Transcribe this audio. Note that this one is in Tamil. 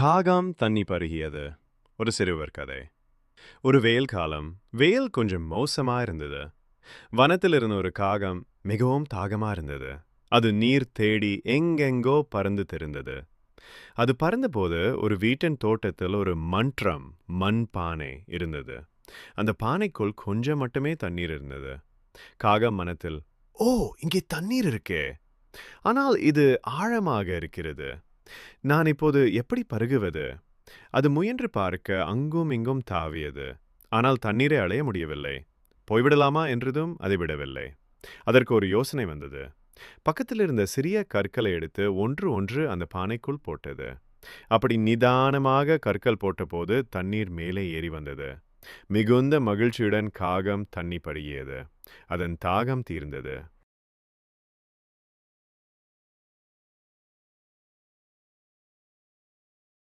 காகம் தண்ணி பருகியது. ஒரு சிறுவர் கதை. ஒரு வெயில் காலம். வெயில் கொஞ்சம் மோசமா இருந்தது. வனத்தில் இருந்த ஒரு காகம் மிகவும் தாகமா இருந்தது. அது நீர் தேடி எங்கெங்கோ பறந்து திரிந்தது. அது பறந்தபோது ஒரு வீட்டின் தோட்டத்தில் ஒரு மண் பானை இருந்தது. அந்த பானைக்குள் கொஞ்சம் மட்டுமே தண்ணீர் இருந்தது. காகம் மனத்தில், ஓ, இங்கே தண்ணீர் இருக்கே, ஆனால் இது ஆழமாக இருக்கிறது. நான் இப்போது எப்படி பருகுவது? அது முயன்று பார்க்க அங்கும் இங்கும் தாவியது. ஆனால் தண்ணீரை அடைய முடியவில்லை. போய்விடலாமா என்றதும் அதை விடவில்லை. அதற்கு ஒரு யோசனை வந்தது. பக்கத்தில் இருந்த சிறிய கற்களை எடுத்து ஒன்று ஒன்று அந்த பானைக்குள் போட்டது. அப்படி நிதானமாக கற்கள் போட்டபோது தண்ணீர் மேலே ஏறி வந்தது. மிகுந்த மகிழ்ச்சியுடன் காகம் தண்ணி பருகியது. அதன் தாகம் தீர்ந்தது.